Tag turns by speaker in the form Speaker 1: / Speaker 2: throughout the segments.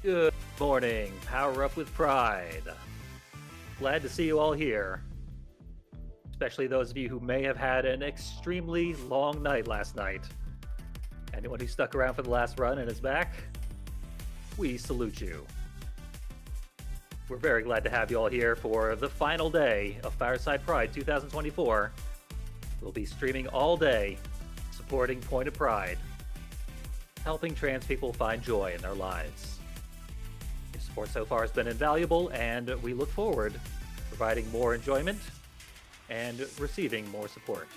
Speaker 1: Good morning, Power Up with Pride. Glad to see you all here, especially those of you who may have had an extremely long night last night. Anyone who stuck around for the last run and is back, we salute you. We're very glad to have you all here for the final day of Fireside Pride 2024. We'll be streaming all day, supporting Point of Pride, helping trans people find joy in their lives. Your support so far has been invaluable, and we look forward to providing more enjoyment and receiving more support.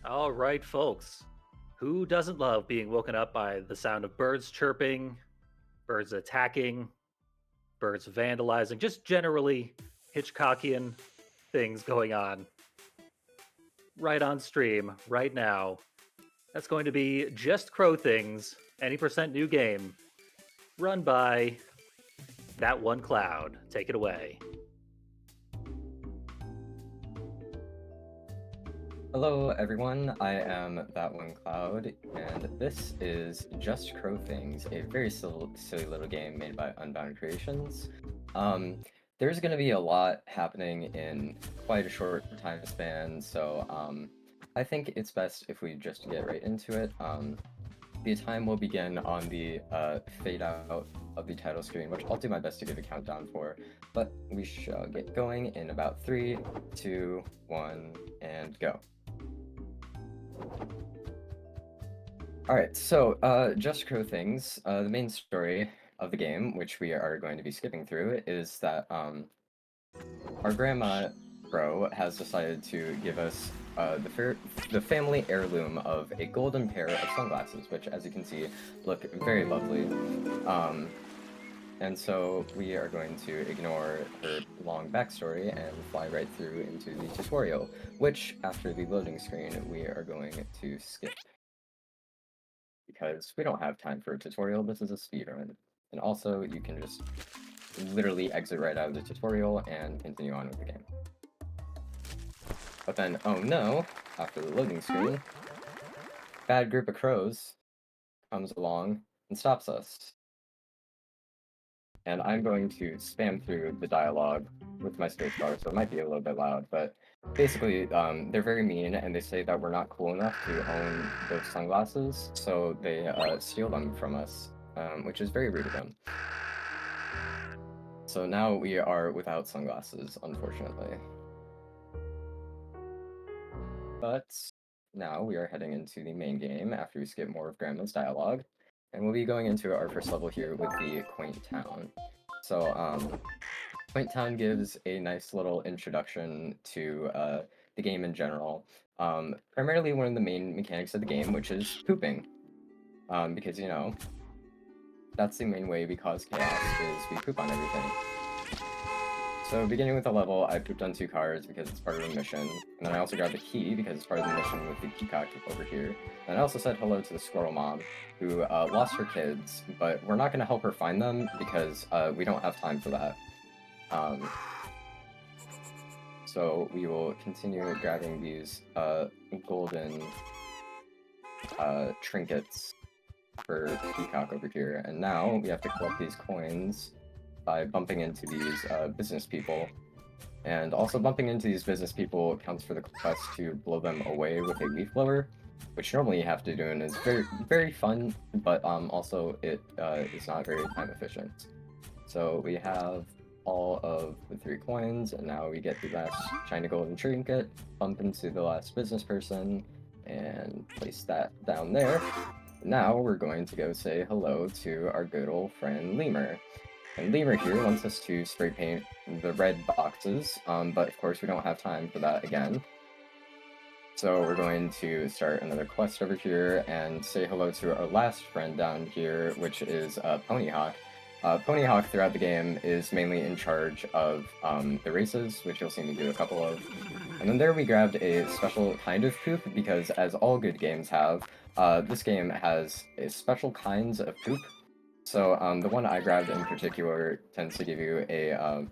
Speaker 1: All right, folks. Who doesn't love being woken up by the sound of birds chirping, birds attacking, birds vandalizing, just generally Hitchcockian things going on right on stream, right now? That's going to be Just Crow Things, any percent new game, run by that1cl0ud. Take it away.
Speaker 2: Hello everyone, I am that1cl0ud, and this is Just Crow Things, a very silly little game made by Unbound Creations. There's going to be a lot happening in quite a short time span, so I think it's best if we just get right into it. The time will begin on the fade out of the title screen, which I'll do my best to give a countdown for, but we shall get going in about 3, 2, 1, and go. Alright, so Just Crow Things, the main story of the game, which we are going to be skipping through, is that our grandma Crow has decided to give us the family heirloom of a golden pair of sunglasses, which, as you can see, look very lovely. And so we are going to ignore her long backstory and fly right through into the tutorial, which, after the loading screen, we are going to skip. Because we don't have time for a tutorial, this is a speedrun. And also, you can just literally exit right out of the tutorial and continue on with the game. But then, oh no, after the loading screen, bad group of crows comes along and stops us. And I'm going to spam through the dialogue with my spacebar, so it might be a little bit loud, but basically, they're very mean, and they say that we're not cool enough to own those sunglasses, so they steal them from us, which is very rude of them. So now we are without sunglasses, unfortunately. But now we are heading into the main game after we skip more of Grandma's dialogue, and we'll be going into our first level here with the Quaint Town. So, Quaint Town gives a nice little introduction to the game in general. Primarily one of the main mechanics of the game, which is pooping. Because, you know, that's the main way we cause chaos, is we poop on everything. So beginning with the level, I pooped on 2 cars because it's part of the mission, and then I also grabbed the key because it's part of the mission with the peacock over here. And I also said hello to the squirrel mom, who lost her kids, but we're not going to help her find them because we don't have time for that. So we will continue grabbing these golden trinkets for Peacock over here. And now we have to collect these coins by bumping into these business people. And also bumping into these business people counts for the quest to blow them away with a leaf blower, which normally you have to do and is very, very fun, but also it is not very time efficient. So we have all of the 3 coins, and now we get the last shiny golden trinket, bump into the last business person, and place that down there. Now we're going to go say hello to our good old friend Lemur. And Lemur here wants us to spray paint the red boxes, but of course we don't have time for that again. So we're going to start another quest over here and say hello to our last friend down here, which is Ponyhawk. Ponyhawk throughout the game is mainly in charge of the races, which you'll see me do a couple of. And then there we grabbed a special kind of poop, because as all good games have, this game has special kinds of poop. So the one I grabbed in particular tends to give you a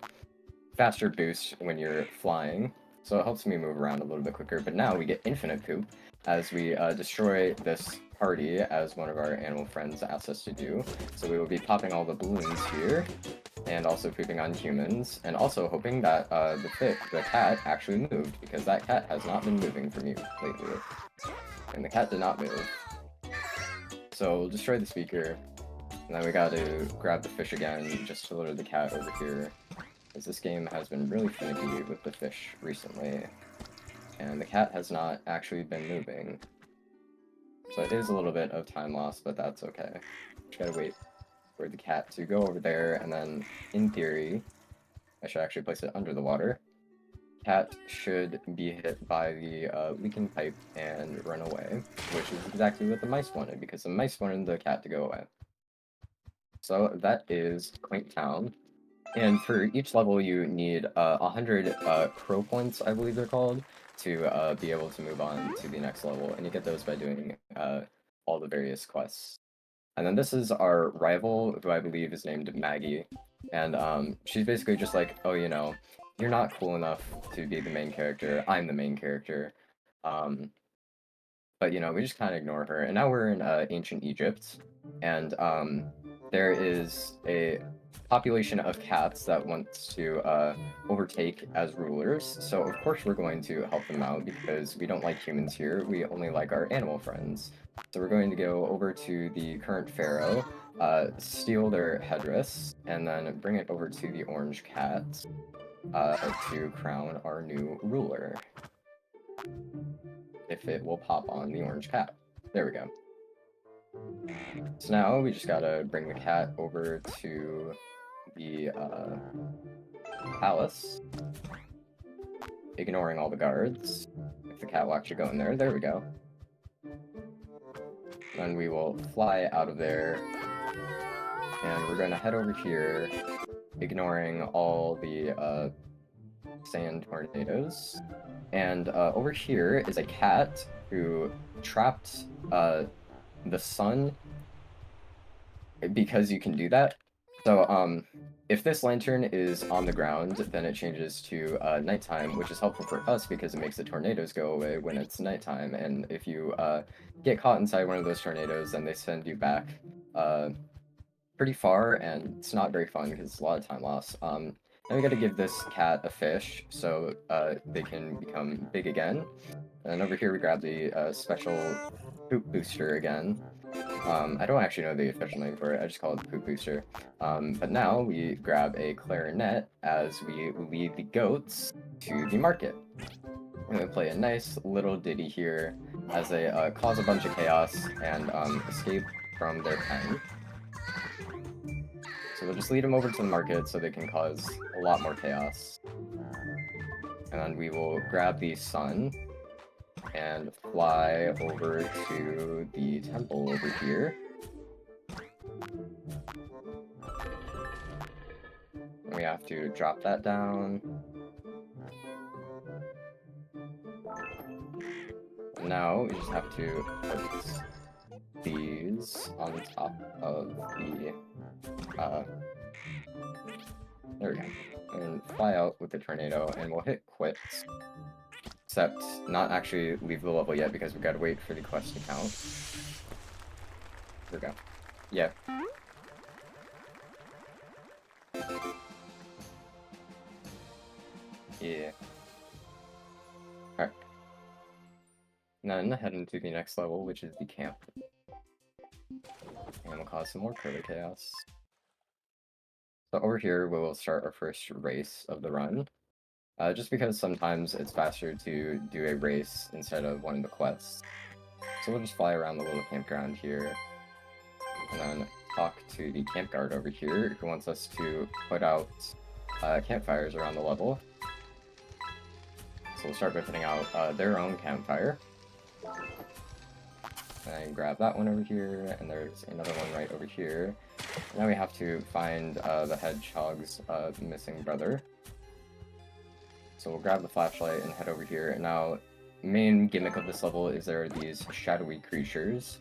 Speaker 2: faster boost when you're flying, so it helps me move around a little bit quicker. But now we get infinite poop as we destroy this party, as one of our animal friends asked us to do. So we will be popping all the balloons here, and also pooping on humans, and also hoping that the cat actually moved, because that cat has not been moving for me lately. And the cat did not move. So we'll destroy the speaker. And then we gotta grab the fish again, just to lure the cat over here, as this game has been really finicky with the fish recently, and the cat has not actually been moving. So it is a little bit of time loss, but that's okay. Just gotta wait for the cat to go over there, and then, in theory, I should actually place it under the water. Cat should be hit by the leaking pipe and run away, which is exactly what the mice wanted, because the mice wanted the cat to go away. So that is Quaint Town, and for each level you need 100 crow points, I believe they're called, to be able to move on to the next level, and you get those by doing all the various quests. And then this is our rival, who I believe is named Maggie, and she's basically just like, oh, you know, you're not cool enough to be the main character, I'm the main character. But, you know, we just kind of ignore her. And now we're in ancient Egypt, and there is a population of cats that wants to overtake as rulers. So, of course, we're going to help them out, because we don't like humans here. We only like our animal friends. So we're going to go over to the current pharaoh, steal their headdress, and then bring it over to the orange cat to crown our new ruler. If it will pop on the orange cat. There we go. So now we just gotta bring the cat over to the palace, ignoring all the guards. If the cat will actually go in there, there we go. Then we will fly out of there, and we're gonna head over here, ignoring all the sand tornadoes. And over here is a cat who trapped the sun, because you can do that. So if this lantern is on the ground, then it changes to nighttime, which is helpful for us because it makes the tornadoes go away when it's nighttime. And if you get caught inside one of those tornadoes, then they send you back pretty far, and it's not very fun because it's a lot of time loss. Now we gotta give this cat a fish, so they can become big again. And over here we grab the special poop booster again. I don't actually know the official name for it, I just call it the poop booster. But now we grab a clarinet as we lead the goats to the market. We're gonna play a nice little ditty here as they cause a bunch of chaos and escape from their pen. So we'll just lead them over to the market so they can cause a lot more chaos. And then we will grab the sun and fly over to the temple over here. And we have to drop that down. And now we just have to put these on top of the there we go. and fly out with the tornado, and we'll hit quit. Except not actually leave the level yet because we gotta wait for the quest to count. Here we go. Yeah. Yeah. Alright. Then head into the next level, which is the camp. And we'll cause some more curly chaos. So over here, we will start our first race of the run. Just because sometimes it's faster to do a race instead of one of the quests. So we'll just fly around the little campground here, and then talk to the camp guard over here, who wants us to put out campfires around the level. So we'll start by putting out their own campfire. And grab that one over here, and there's another one right over here. Now we have to find the hedgehog's missing brother. So we'll grab the flashlight and head over here. And now, main gimmick of this level is there are these shadowy creatures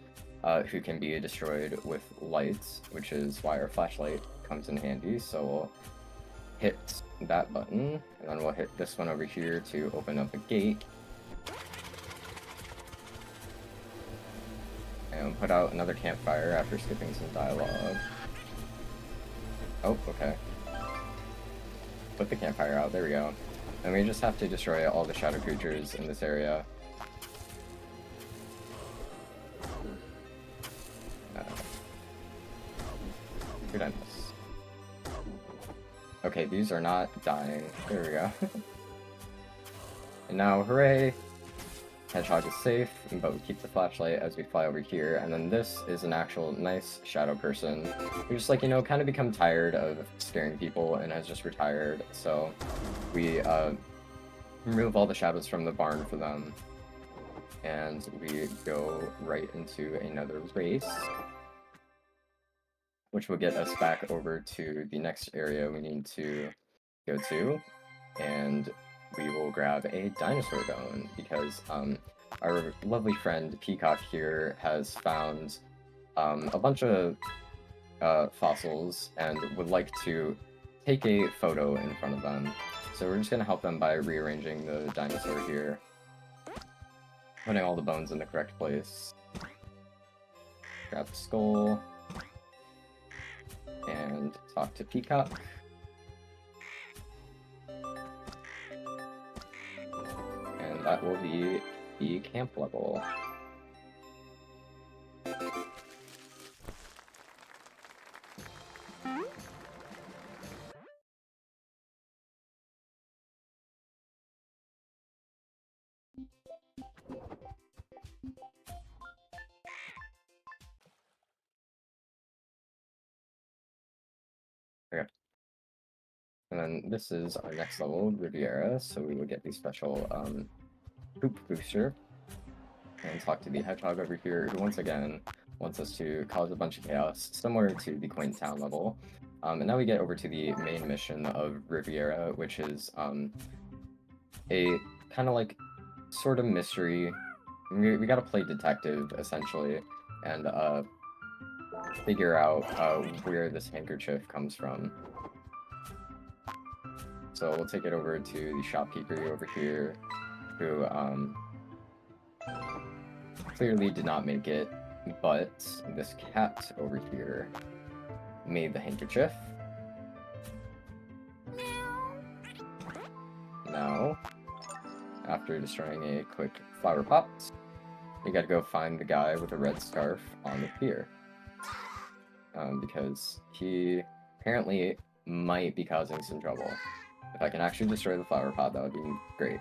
Speaker 2: who can be destroyed with lights, which is why our flashlight comes in handy. So we'll hit that button, and then we'll hit this one over here to open up a gate. And we'll put out another campfire after skipping some dialogue. Oh, okay. Put the campfire out, there we go. And we just have to destroy all the shadow creatures in this area. Who did I miss? Okay, these are not dying. There we go. And now, hooray! Hedgehog is safe, but we keep the flashlight as we fly over here. And then this is an actual nice shadow person who just, like, you know, kind of become tired of scaring people and has just retired. So we remove all the shadows from the barn for them, and we go right into another race, which will get us back over to the next area we need to go to, and we will grab a dinosaur bone because our lovely friend Peacock here has found a bunch of fossils and would like to take a photo in front of them. So we're just going to help them by rearranging the dinosaur here, putting all the bones in the correct place. Grab the skull, and talk to Peacock. And that will be the camp level. Okay. And then this is our next level, Riviera, so we will get the special poop booster and talk to the hedgehog over here, who once again wants us to cause a bunch of chaos, similar to the Quaint Town level. And now we get over to the main mission of Riviera, which is a kind of like sort of mystery. We gotta play detective, essentially, and figure out where this handkerchief comes from. So we'll take it over to the shopkeeper over here, who clearly did not make it, but this cat over here made the handkerchief. Now, after destroying a quick flower pot, we gotta go find the guy with the red scarf on the pier. Because he apparently might be causing some trouble. If I can actually destroy the flower pot, that would be great.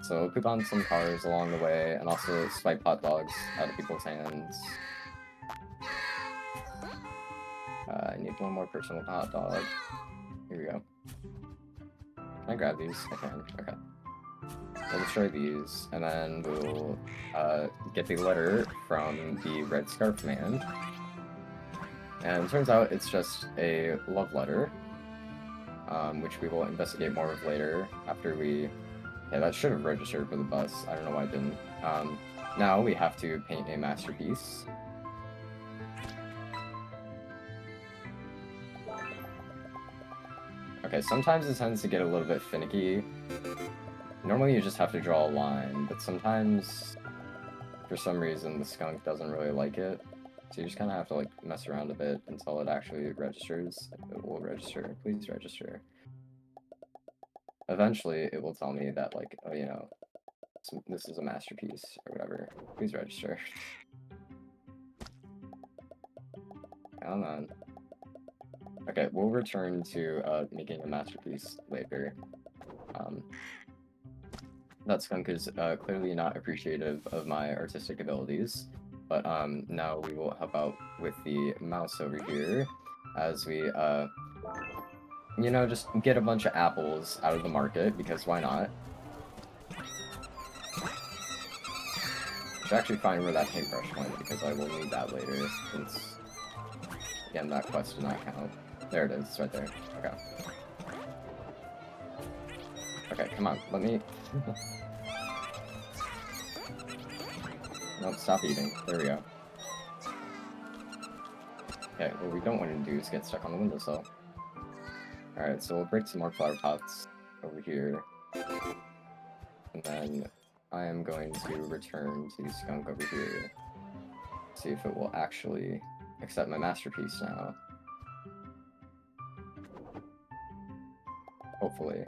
Speaker 2: So poop on some cars along the way, and also swipe hot dogs out of people's hands. I need one more person with a hot dog. Here we go. Can I grab these? I can. Okay. We'll destroy these, and then we'll get the letter from the Red Scarf Man. And it turns out it's just a love letter, which we will investigate more of later after we... Yeah, that should have registered for the bus. I don't know why it didn't. Now we have to paint a masterpiece. Okay, sometimes it tends to get a little bit finicky. Normally you just have to draw a line, but sometimes, for some reason, the skunk doesn't really like it. So you just kind of have to, like, mess around a bit until it actually registers. It will register. Please register. Eventually, it will tell me that, like, oh, you know, this is a masterpiece, or whatever. Please register. Come on. Okay, we'll return to making a masterpiece later. That skunk is clearly not appreciative of my artistic abilities, but now we will help out with the mouse over here as we, you know, just get a bunch of apples out of the market, because why not? Should actually find where that paintbrush went, because I will need that later, since, again, that quest did not count. There it is, it's right there. Okay. Okay, come on, let me... Nope, stop eating. There we go. Okay, what we don't want to do is get stuck on the windowsill. Alright, so we'll break some more flower pots over here. And then I am going to return to the skunk over here. See if it will actually accept my masterpiece now. Hopefully.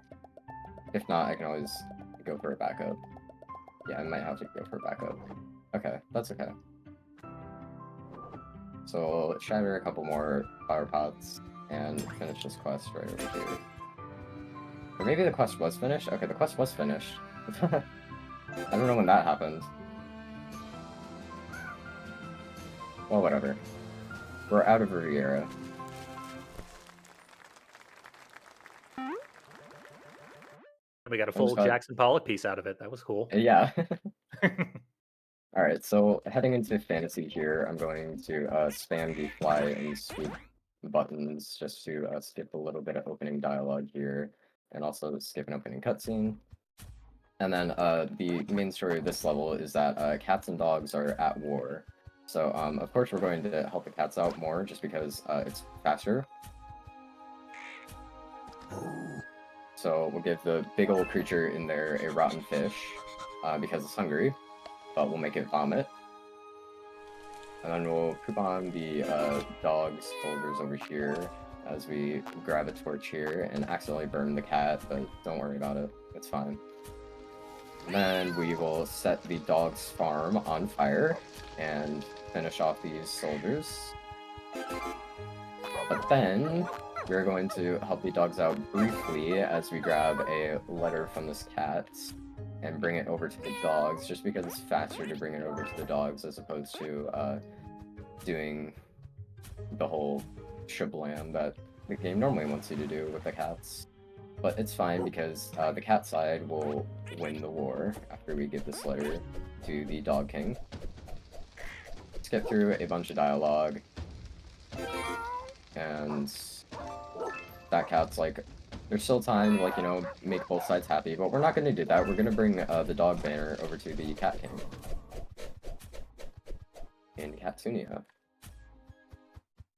Speaker 2: If not, I can always go for a backup. Yeah, I might have to go for a backup. Okay, that's okay. So we'll shatter a couple more flower pots and finish this quest right over here. Or maybe the quest was finished? Okay, the quest was finished. I don't know when that happened. Well, whatever. We're out of Riviera.
Speaker 1: We got a full Jackson Pollock piece out of it. That was cool.
Speaker 2: Yeah. Alright, so heading into fantasy here, I'm going to spam the fly and swoop buttons just to skip a little bit of opening dialogue here, and also skip an opening cutscene. And then the main story of this level is that cats and dogs are at war. So of course we're going to help the cats out more just because it's faster. So we'll give the big old creature in there a rotten fish because it's hungry, but we'll make it vomit. And then we'll poop on the dog's shoulders over here as we grab a torch here and accidentally burn the cat, but don't worry about it, it's fine. And then we will set the dog's farm on fire and finish off these soldiers. But then we're going to help the dogs out briefly as we grab a letter from this cat and bring it over to the dogs, just because it's faster to bring it over to the dogs as opposed to doing the whole shablam that the game normally wants you to do with the cats. But it's fine because the cat side will win the war after we give this letter to the Dog King. Let's get through a bunch of dialogue. And that cat's like, there's still time to, like, you know, make both sides happy, but we're not going to do that. We're going to bring the dog banner over to the Cat King in Catsunia.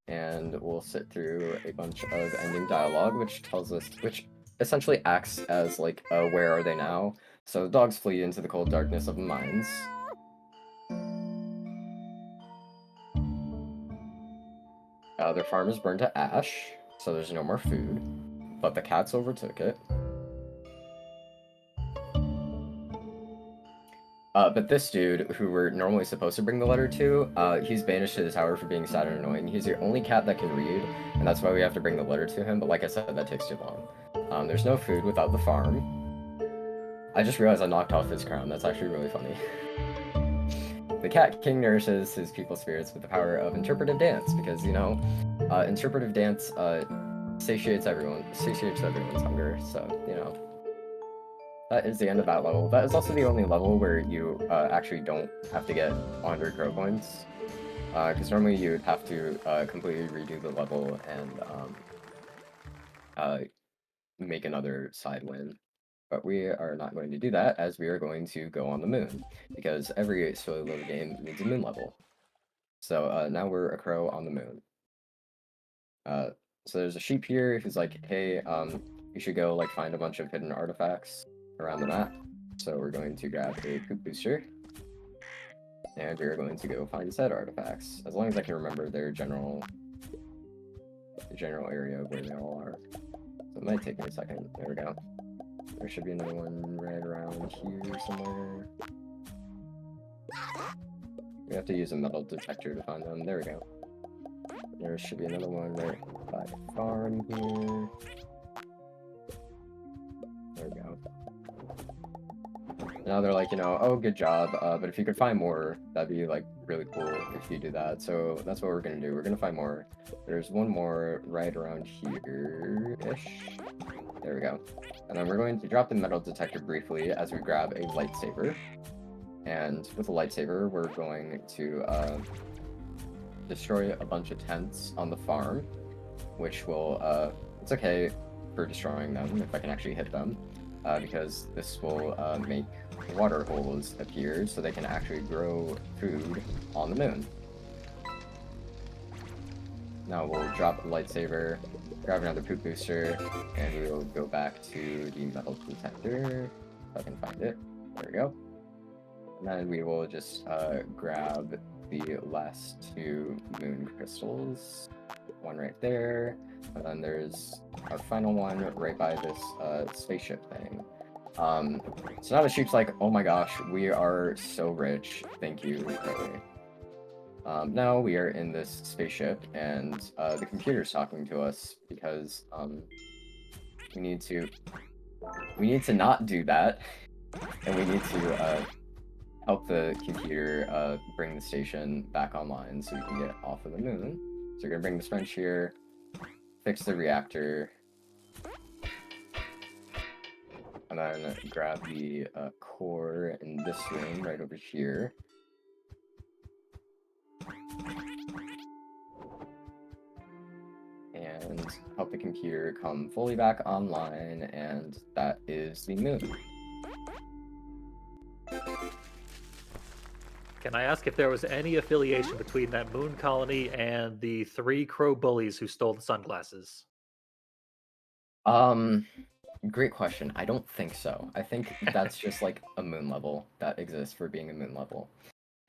Speaker 2: And we'll sit through a bunch of ending dialogue, which tells us, which essentially acts as, like, where are they now? So the dogs flee into the cold darkness of the mines. Their farm is burned to ash, so there's no more food, but the cats overtook it. But this dude, who we're normally supposed to bring the letter to, he's banished to the tower for being sad and annoying. He's the only cat that can read, and that's why we have to bring the letter to him, but like I said, that takes too long. There's no food without the farm. I just realized I knocked off his crown. That's actually really funny. The Cat King nourishes his people's spirits with the power of interpretive dance, because, you know, interpretive dance satiates everyone's hunger, so, you know. That is the end of that level. That is also the only level where you actually don't have to get 100 crow points. Because normally you would have to completely redo the level and make another side win. But we are not going to do that, as we are going to go on the moon. Because every silly little game needs a moon level. So now we're a crow on the moon. So there's a sheep here who's like, hey, you should go like find a bunch of hidden artifacts around the map. So we're going to grab a poop booster, and we're going to go find said artifacts. As long as I can remember their general area where they all are. So it might take me a second. There we go. There should be another one right around here somewhere. We have to use a metal detector to find them. There we go. There should be another one right by the farm here. There we go. Now they're like, you know, oh, good job, but if you could find more, that'd be, like, really cool if you do that. So that's what we're gonna do. We're gonna find more. There's one more right around here-ish. There we go. And then we're going to drop the metal detector briefly as we grab a lightsaber. And with a lightsaber, we're going to destroy a bunch of tents on the farm, which will, it's okay for destroying them if I can actually hit them, because this will make water holes appear so they can actually grow food on the moon. Now we'll drop the lightsaber, grab another poop booster, and we will go back to the metal detector, if I can find it. There we go. And then we will just grab the last 2 moon crystals. One right there, and then there's our final one right by this spaceship thing. So now the sheep's like, oh my gosh, we are so rich, thank you, Chloe. Now we are in this spaceship, and the computer's talking to us because we need to not do that, and we need to help the computer bring the station back online so we can get off of the moon. So we're gonna bring this wrench here, fix the reactor, and then grab the core in this room right over here. And help the computer come fully back online, and that is the moon.
Speaker 1: Can I ask if there was any affiliation between that moon colony and the 3 crow bullies who stole the sunglasses?
Speaker 2: Great question. I don't think so. I think that's just like a moon level that exists for being a moon level.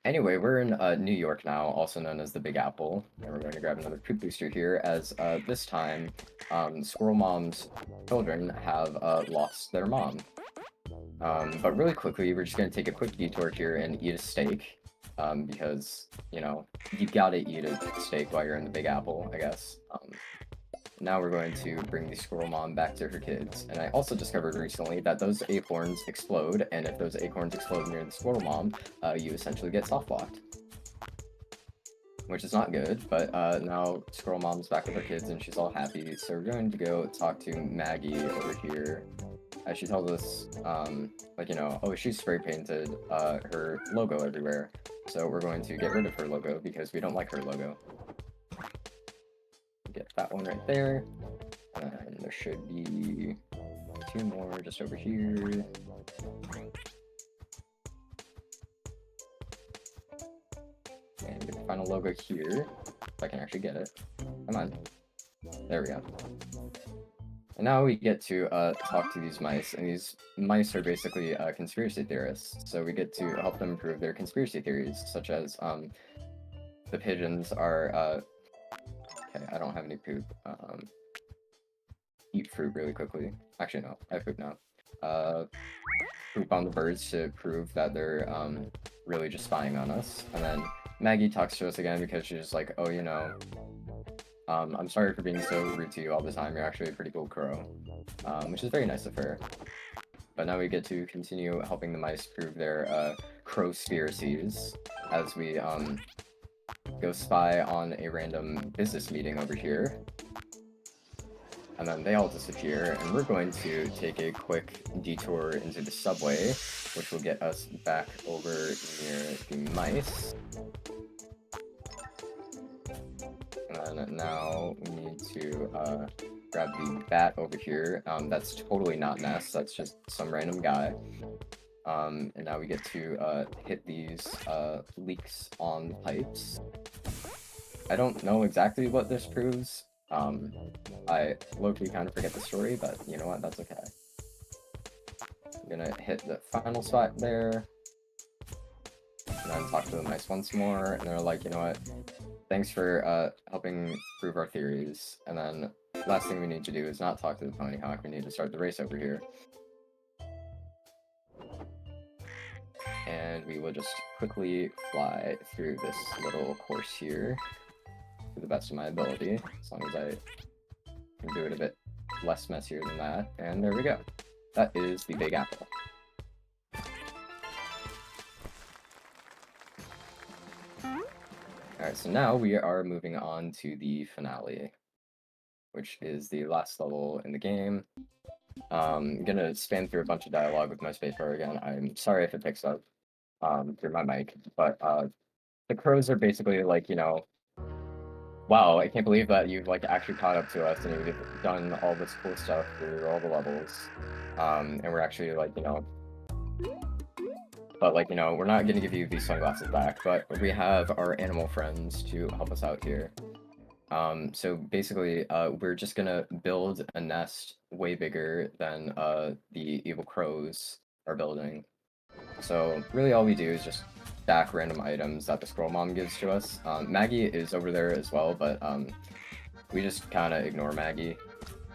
Speaker 2: Anyway, we're in New York now, also known as the Big Apple, and we're going to grab another poop booster here, as this time, Squirrel Mom's children have lost their mom. But really quickly, we're just going to take a quick detour here and eat a steak, because, you know, you gotta eat a steak while you're in the Big Apple, I guess. Now we're going to bring the Squirrel Mom back to her kids. And I also discovered recently that those acorns explode, and if those acorns explode near the Squirrel Mom, you essentially get soft blocked. Which is not good, but now Squirrel Mom's back with her kids and she's all happy. So we're going to go talk to Maggie over here. As she tells us, like, you know, oh, she's spray painted her logo everywhere. So we're going to get rid of her logo because we don't like her logo. Get that one right there, and there should be 2 more just over here. And get the final logo here, if I can actually get it. Come on. There we go. And now we get to talk to these mice, and these mice are basically conspiracy theorists. So we get to help them prove their conspiracy theories, such as the pigeons are okay, I don't have any poop. Eat fruit really quickly. Actually, no, I have poop now. Poop on the birds to prove that they're really just spying on us. And then Maggie talks to us again because she's like, oh, you know, I'm sorry for being so rude to you all the time. You're actually a pretty cool crow. Which is very nice of her. But now we get to continue helping the mice prove their crow-spiracies as we go spy on a random business meeting over here. And then they all disappear, and we're going to take a quick detour into the subway, which will get us back over near the mice. And then now we need to grab the bat over here. That's totally not Ness, that's just some random guy. And now we get to hit these leaks on the pipes. I don't know exactly what this proves, I low-key kind of forget the story, but you know what? That's okay. I'm gonna hit the final spot there, and then talk to them nice once more, and they're like, you know what? Thanks for helping prove our theories. And then last thing we need to do is not talk to the pony hawk. We need to start the race over here. And we will just quickly fly through this little course here to the best of my ability, as long as I can do it a bit less messier than that. And there we go. That is the Big Apple. Alright, so now we are moving on to the finale, which is the last level in the game. I'm gonna span through a bunch of dialogue with my spacebar again. I'm sorry if it picks up through my mic, but the crows are basically like, you know, wow, I can't believe that you've like actually caught up to us and you've done all this cool stuff through all the levels. And we're actually like, you know, but like, you know, we're not gonna give you these sunglasses back, but we have our animal friends to help us out here. So basically, we're just gonna build a nest way bigger than the evil crows are building. So really all we do is just stack random items that the Scroll Mom gives to us. Maggie is over there as well, but we just kind of ignore Maggie,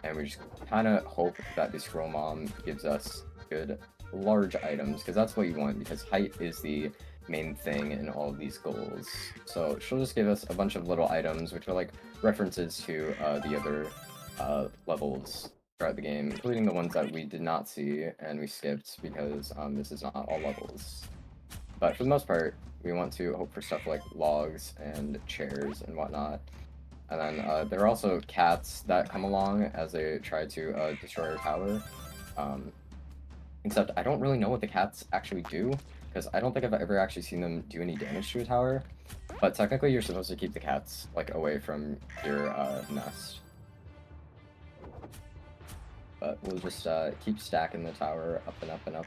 Speaker 2: and we just kind of hope that the Scroll Mom gives us good large items, because that's what you want, because height is the main thing in all of these goals. So she'll just give us a bunch of little items, which are like references to the other levels throughout the game, including the ones that we did not see and we skipped because this is not all levels. But for the most part, we want to hope for stuff like logs and chairs and whatnot. And then there are also cats that come along as they try to destroy our tower. Except I don't really know what the cats actually do, because I don't think I've ever actually seen them do any damage to a tower. But technically you're supposed to keep the cats like away from your nest. But we'll just keep stacking the tower up and up and up.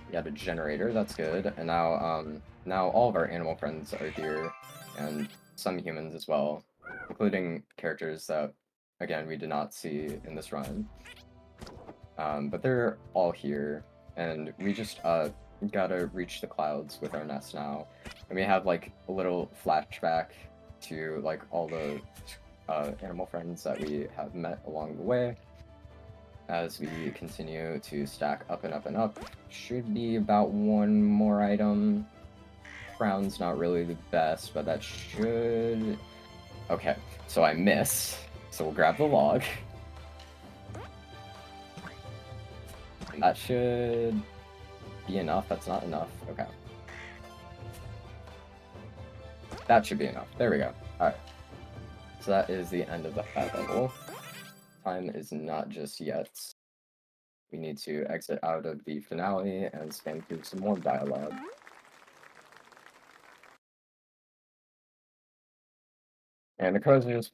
Speaker 2: We got a generator, that's good. And now, now all of our animal friends are here, and some humans as well, including characters that, again, we did not see in this run. But they're all here, and we just gotta reach the clouds with our nest now. And we have like a little flashback to like all the animal friends that we have met along the way. As we continue to stack up and up and up. Should be about one more item. Crown's not really the best, but that should... Okay, so I miss. So we'll grab the log. And that should be enough. That's not enough. Okay. That should be enough. There we go. Alright. So that is the end of that level. Time is not just yet. We need to exit out of the finale and span through some more dialogue. And the crows are just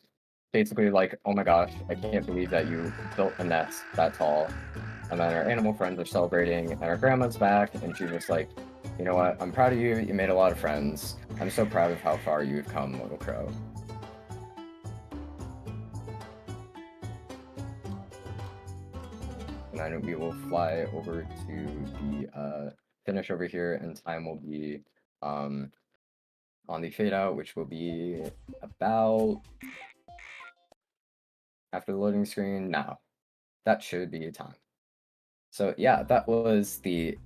Speaker 2: basically like, oh my gosh, I can't believe that you built a nest that tall. And then our animal friends are celebrating, and our grandma's back, and she's just like, you know what, I'm proud of you, you made a lot of friends. I'm so proud of how far you've come, little crow. And then we will fly over to the finish over here, and time will be on the fade out, which will be about after the loading screen. Now, that should be time. So yeah, that was the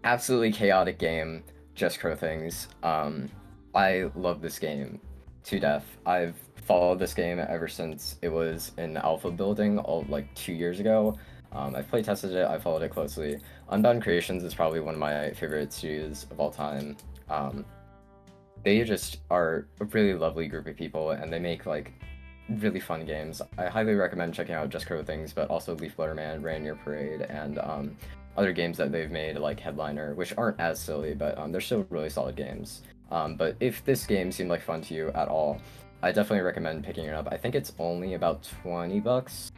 Speaker 2: absolutely chaotic game, Just Crow Things. I love this game to death. I've followed this game ever since it was in alpha building, like 2 years ago. I've playtested it, I followed it closely. Unbound Creations is probably one of my favorite studios of all time. They just are a really lovely group of people, and they make like really fun games. I highly recommend checking out Just Crow Things, but also Leaf Blower Man, Rain Your Parade, and other games that they've made like Headliner, which aren't as silly, but they're still really solid games. But if this game seemed like fun to you at all, I definitely recommend picking it up. I think it's only about 20 bucks.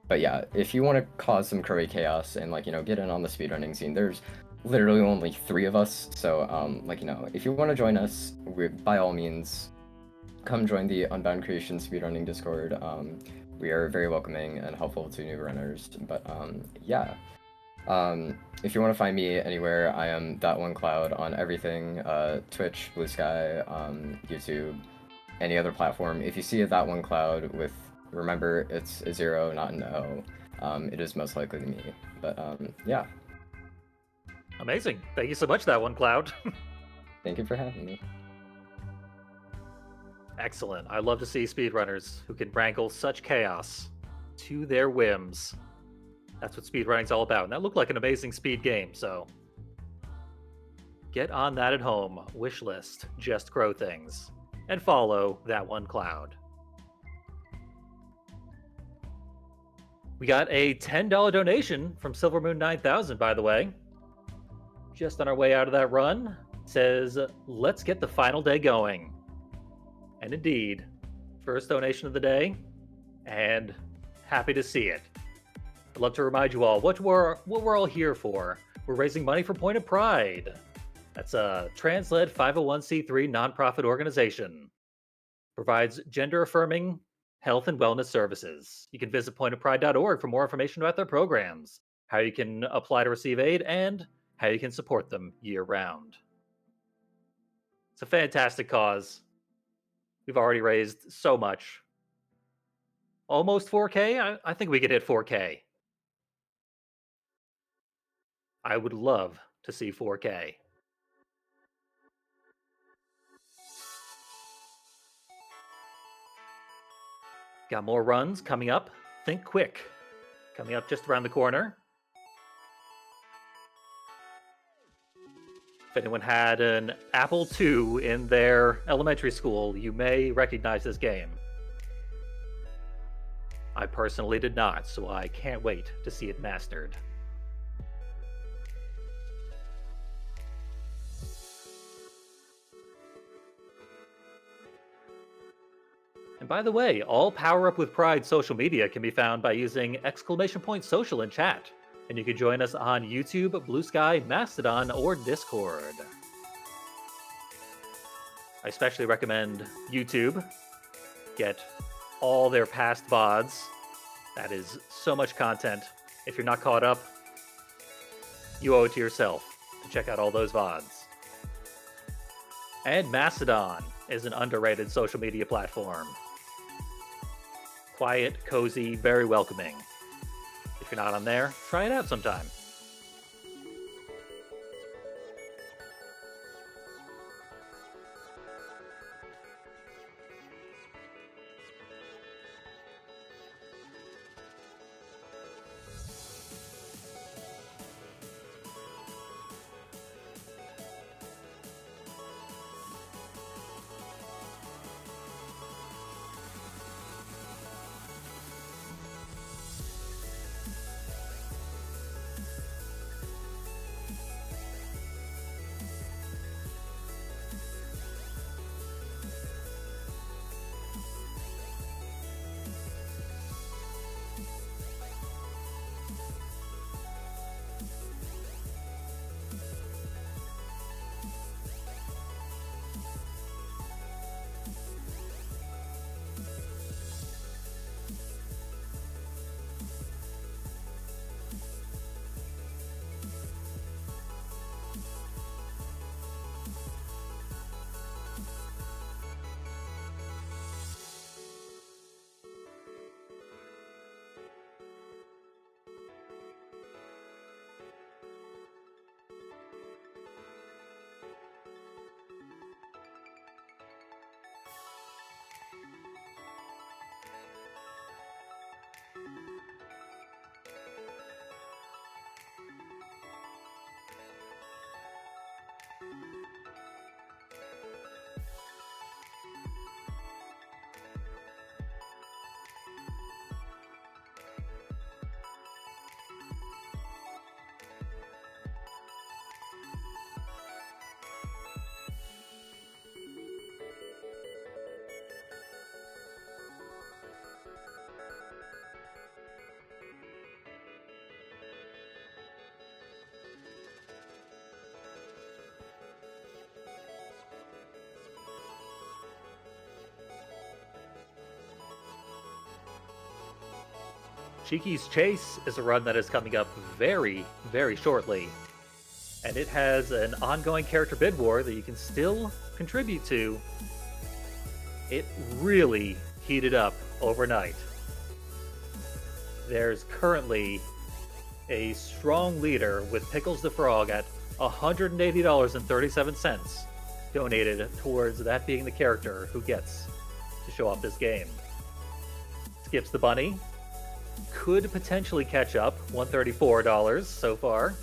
Speaker 2: But yeah, if you want to cause some curry chaos and like, you know, get in on the speedrunning scene, there's literally only 3 of us. So like, you know, if you want to join us, by all means, come join the Unbound Creation speedrunning Discord. We are very welcoming and helpful to new runners. But yeah. If you want to find me anywhere, I am that1cl0ud on everything, Twitch, Blue Sky, YouTube, any other platform. If you see a that1cl0ud with, remember, it's a 0, not an O, it is most likely me. But yeah.
Speaker 1: Amazing. Thank you so much, that1cl0ud.
Speaker 2: Thank you for having me.
Speaker 1: Excellent. I love to see speedrunners who can wrangle such chaos to their whims. That's what speedrunning's all about. And that looked like an amazing speed game, so get on that at home. Wish list, just grow things. And follow that1cl0ud. We got a $10 donation from Silvermoon 9000, by the way. Just on our way out of that run. It says, let's get the final day going. And indeed, first donation of the day, and happy to see it. I'd love to remind you all what we're all here for. We're raising money for Point of Pride. That's a trans-led 501c3 nonprofit organization. Provides gender-affirming health and wellness services. You can visit pointofpride.org for more information about their programs, how you can apply to receive aid, and how you can support them year-round. It's a fantastic cause. We've already raised so much. Almost 4K? I think we could hit 4K. I would love to see 4K. Got more runs coming up. Think Quick. Coming up just around the corner. If anyone had an Apple II in their elementary school, you may recognize this game. I personally did not, so I can't wait to see it mastered. And by the way, all Power Up with Pride social media can be found by using !social in chat. And you can join us on YouTube, Blue Sky, Mastodon, or Discord. I especially recommend YouTube. Get all their past VODs. That is so much content. If you're not caught up, you owe it to yourself to check out all those VODs. And Mastodon is an underrated social media platform. Quiet, cozy, very welcoming. If you're not on there, try it out sometime. Cheeky's Chase is a run that is coming up very, very shortly. And it has an ongoing character bid war that you can still contribute to. It really heated up overnight. There's currently a strong leader with Pickles the Frog at $180.37 donated towards that being the character who gets to show off this game. Skips the Bunny could potentially catch up, $134 so far.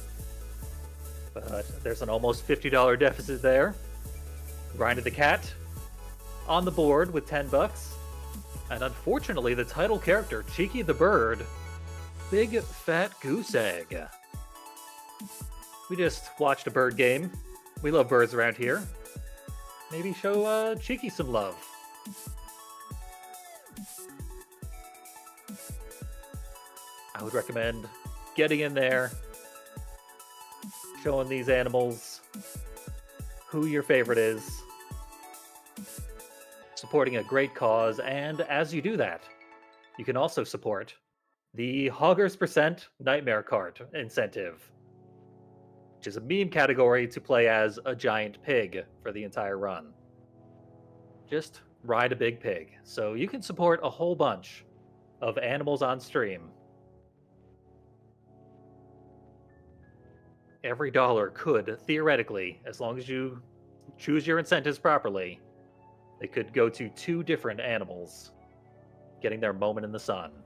Speaker 1: But there's an almost $50 deficit there. Grinded the Cat on the board with $10. And unfortunately, the title character, Cheeky the Bird, big fat goose egg. We just watched a bird game. We love birds around here. Maybe show Cheeky some love. I would recommend getting in there, showing these animals who your favorite is, supporting a great cause, and as you do that, you can also support the Hoggers Percent Nightmare Cart incentive, which is a meme category to play as a giant pig for the entire run. Just ride a big pig, so you can support a whole bunch of animals on stream. Every dollar could, theoretically, as long as you choose your incentives properly, they could go to 2 different animals getting their moment in the sun.